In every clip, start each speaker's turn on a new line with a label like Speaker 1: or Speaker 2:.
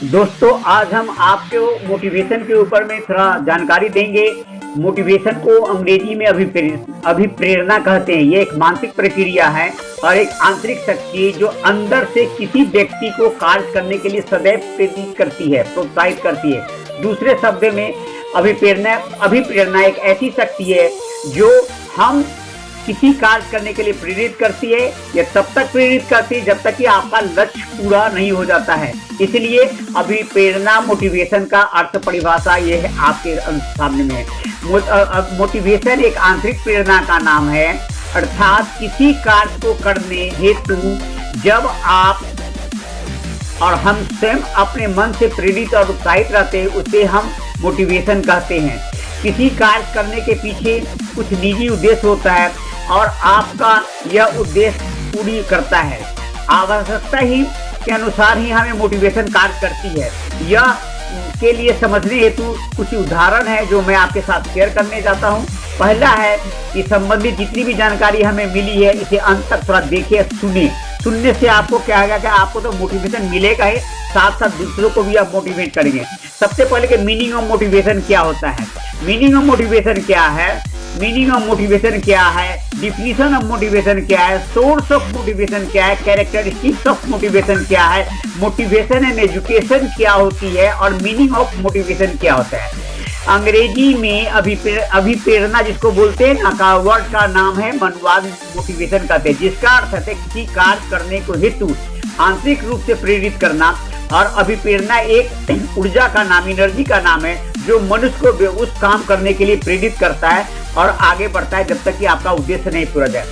Speaker 1: दोस्तों, आज हम आपको मोटिवेशन के ऊपर में थोड़ा जानकारी देंगे। मोटिवेशन को अंग्रेजी में अभिप्रेरणा कहते हैं। ये एक मानसिक प्रक्रिया है और एक आंतरिक शक्ति जो अंदर से किसी व्यक्ति को कार्य करने के लिए सदैव प्रेरित करती है, प्रोत्साहित करती है। दूसरे शब्द में अभिप्रेरणा एक ऐसी शक्ति है जो हम किसी कार्य करने के लिए प्रेरित करती है। यह तब तक प्रेरित करती है जब तक कि आपका लक्ष्य पूरा नहीं हो जाता है। इसलिए अभिप्रेरणा मोटिवेशन का अर्थ परिभाषा ये है आपके सामने में है। मोटिवेशन एक आंतरिक प्रेरणा का नाम है, अर्थात किसी कार्य को करने हेतु जब आप और हम स्वयं अपने मन से प्रेरित और उत्साहित रहते हैं, उसे हम मोटिवेशन कहते हैं। किसी कार्य करने के पीछे कुछ निजी उद्देश्य होता है और आपका यह उद्देश्य पूरी करता है। आवश्यकता ही के अनुसार ही हमें मोटिवेशन कार्य करती है। यह के लिए समझने हेतु कुछ उदाहरण है जो मैं आपके साथ शेयर करने जाता हूं। पहला है कि संबंधित जितनी भी जानकारी हमें मिली है इसे अंत तक थोड़ा देखिए, सुनने से आपको क्या होगा कि आपको तो मोटिवेशन मिलेगा ही, साथ साथ दूसरों को भी आप मोटिवेट करेंगे। सबसे पहले कि मीनिंग ऑफ मोटिवेशन क्या होता है। मीनिंग ऑफ मोटिवेशन क्या है, डिफिनीशन ऑफ मोटिवेशन क्या है, सोर्स ऑफ मोटिवेशन क्या है, कैरेक्टरिस्टिक्स ऑफ मोटिवेशन क्या है, मोटिवेशन एंड एजुकेशन क्या होती है और मीनिंग ऑफ मोटिवेशन क्या होता है। अंग्रेजी में अभिप्रेरणा जिसको बोलते हैं ना, वर्ड का नाम है मनवाद मोटिवेशन कहते हैं, जिसका अर्थ है किसी कार्य करने को हेतु आंतरिक रूप से प्रेरित करना। और अभिप्रेरणा एक ऊर्जा का नाम, एनर्जी का नाम है जो मनुष्य को उस काम करने के लिए प्रेरित करता है और आगे बढ़ता है जब तक कि आपका उद्देश्य नहीं पूरा जाए।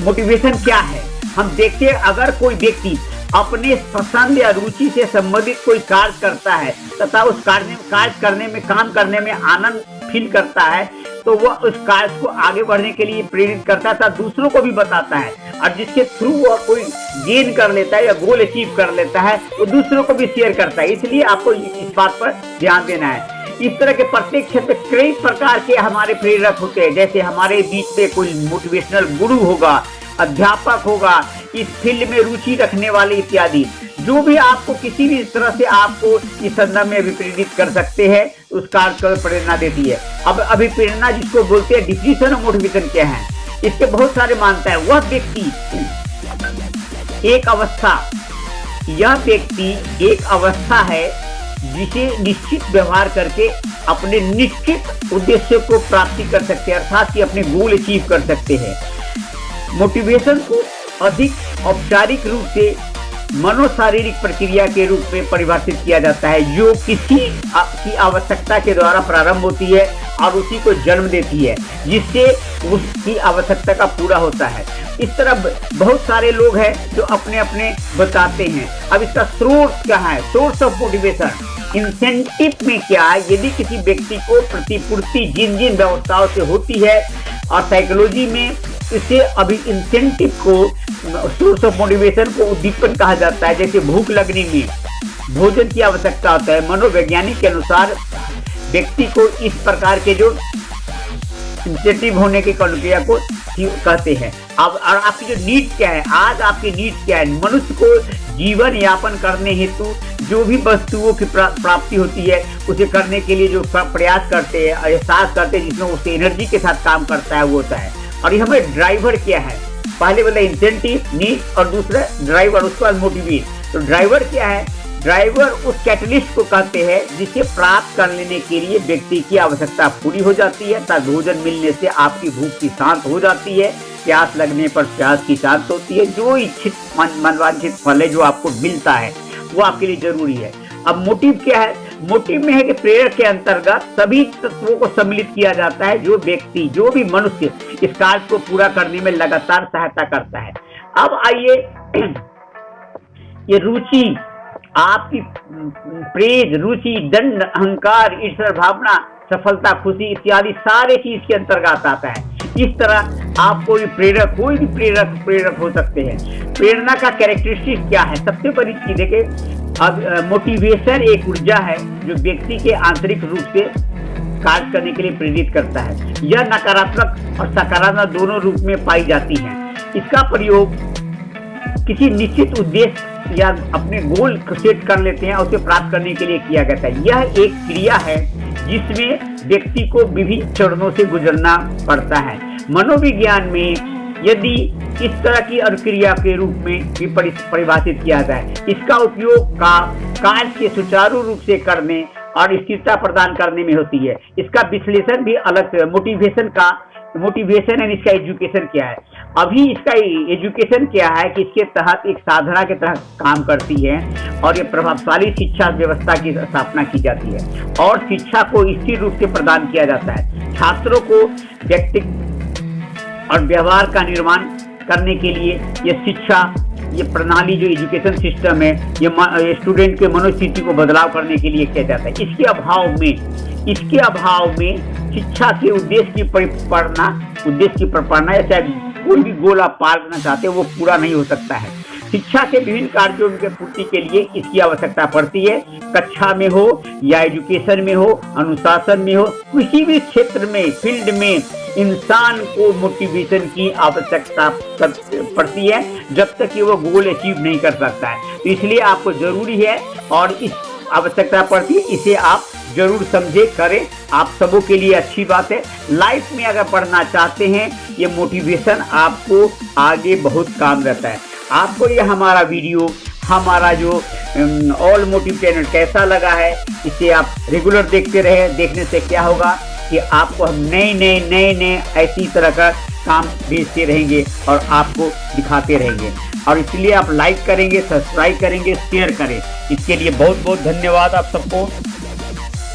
Speaker 1: मोटिवेशन क्या है हम देखते हैं। अगर कोई व्यक्ति अपने पसंद या रुचि से संबंधित कोई कार्य करता है तथा उस काम करने में आनंद फील करता है, तो वह उस कार्य को आगे बढ़ने के लिए प्रेरित करता है तथा दूसरों को भी बताता है, और जिसके थ्रू वह कोई गेन कर लेता है या गोल अचीव कर लेता है वो दूसरों को भी शेयर करता है। इसलिए आपको इस बात पर ध्यान देना है। इस तरह के प्रत्येक क्षेत्र कई प्रकार के हमारे प्रेरक होते हैं। जैसे हमारे बीच में कोई मोटिवेशनल गुरु होगा, अध्यापक होगा, इस फील्ड में रुचि रखने वाले इत्यादि, जो भी आपको किसी भी तरह से आपको इस संदर्भ में अभिप्रेरित कर सकते हैं, उस कार्य को प्रेरणा देती है। अब अभिप्रेरणा जिसको बोलते हैं, डिफिनीशन ऑफ मोटिवेशन क्या है, इसके बहुत सारे मानता है। यह व्यक्ति एक अवस्था है जिसे निश्चित व्यवहार करके अपने निश्चित उद्देश्य को प्राप्ति कर सकते हैं, अर्थात कि अपने गोल अचीव कर सकते हैं। मोटिवेशन को अधिक औपचारिक रूप से मनोशारीरिक प्रक्रिया के रूप में परिभाषित किया जाता है, जो किसी की आवश्यकता के द्वारा प्रारंभ होती है और उसी को जन्म देती है, जिससे उसकी आवश्यकता का पूरा होता है। इस तरह बहुत सारे लोग हैं जो अपने अपने बताते हैं। अब इसका सोर्स क्या है, सोर्स ऑफ मोटिवेशन, इंसेंटिव में क्या है। यदि किसी व्यक्ति को प्रतिपूर्ति जिन व्यवस्थाओं से होती है, और साइकोलॉजी में इसे अभी इंसेंटिव को, सोर्स ऑफ मोटिवेशन को उद्दीपन कहा जाता है। जैसे भूख लगने में भोजन की आवश्यकता होता है। मनोवैज्ञानिक के अनुसार व्यक्ति को इस प्रकार के जो इंसेंटिव होने की प्रक्रिया को कहते हैं। अब और आपकी जो नीड क्या है, आज आपकी नीड क्या है, मनुष्य को जीवन यापन करने हेतु जो भी वस्तुओं की प्राप्ति होती है उसे करने के लिए जो प्रयास करते हैं, एहसास करते हैं, जिसमें उससे एनर्जी के साथ काम करता है, वो होता है। और ये हमें ड्राइवर क्या है, पहले बोला इंसेंटिव, नीड, और दूसरा ड्राइवर, उसके बाद मोटिवेट। तो ड्राइवर क्या है, ड्राइवर उस कैटलिस्ट को कहते हैं जिसे प्राप्त कर लेने के लिए व्यक्ति की आवश्यकता पूरी हो जाती है। तथा भोजन मिलने से आपकी भूख की शांत हो जाती है, प्यास लगने पर प्यास की शांत होती है। जो इच्छित मनवांछित फल है जो आपको मिलता है वो आपके लिए जरूरी है। अब मोटिव क्या है, मोटिव में है कि प्रेरक के अंतर्गत सभी तत्वों को सम्मिलित किया जाता है जो व्यक्ति, जो भी मनुष्य इस कार्य को पूरा करने में लगातार सहायता करता है। अब आइए, ये रुचि, आपकी प्रेज, रुचि, दंड, अहंकार, ईर्ष्या भावना, सफलता, खुशी इत्यादि सारे चीज के अंतर्गत आता है। इस तरह आप कोई भी प्रेरक हो सकते हैं। प्रेरणा का कैरेक्टरिस्टिक क्या है, सबसे बड़ी चीज है कि अब मोटिवेशन एक ऊर्जा है जो व्यक्ति के आंतरिक रूप से कार्य करने के लिए प्रेरित करता है। यह नकारात्मक और सकारात्मक दोनों रूप में पाई जाती है। इसका प्रयोग किसी निश्चित उद्देश्य या अपने गोल सेट कर लेते हैं और उसे प्राप्त करने के लिए किया जाता है। यह एक क्रिया है जिसमें व्यक्ति को विभिन्न चरणों से गुजरना पड़ता है। मनोविज्ञान में यदि इस तरह की अनुक्रिया के रूप में भी परिभाषित किया जाए, इसका उपयोग कार्य के सुचारू रूप से करने और स्थिरता प्रदान करने में होती है। इसका विश्लेषण भी अलग से मोटिवेशन एंड इसका एजुकेशन क्या है। अभी इसका एजुकेशन क्या है कि इसके तहत एक साधना के तरह काम करती है और ये प्रभावशाली शिक्षा व्यवस्था की स्थापना की जाती है और शिक्षा को स्थिर रूप से प्रदान किया जाता है। छात्रों को व्यक्तित्व और व्यवहार का निर्माण करने के लिए ये शिक्षा, ये प्रणाली जो एजुकेशन सिस्टम है, ये स्टूडेंट के मनोस्थिति को बदलाव करने के लिए किया जाता है। इसके अभाव में शिक्षा के उद्देश्य की परिपालना या चाहे कोई भी गोल आप पार करना चाहते हो वो पूरा नहीं हो सकता है। शिक्षा के विभिन्न कार्यों के पूर्ति के लिए इसकी आवश्यकता पड़ती है। कक्षा में हो या एजुकेशन में हो, अनुशासन में हो, किसी भी क्षेत्र में, फील्ड में इंसान को मोटिवेशन की आवश्यकता पड़ती है जब तक कि वो गोल अचीव नहीं कर सकता है। तो इसलिए आपको जरूरी है और इस आवश्यकता पड़ती है, इसे आप जरूर समझे, करें। आप सबों के लिए अच्छी बात है। लाइफ में अगर पढ़ना चाहते हैं, ये मोटिवेशन आपको आगे बहुत काम रहता है। आपको ये हमारा वीडियो, हमारा जो ऑल मोटिव चैनल कैसा लगा है, इसे आप रेगुलर देखते रहे। देखने से क्या होगा कि आपको हम नए ऐसी तरह का काम भेजते रहेंगे और आपको दिखाते रहेंगे। और इसलिए आप लाइक करेंगे, सब्सक्राइब करेंगे, शेयर करें। इसके लिए बहुत बहुत धन्यवाद आप सबको।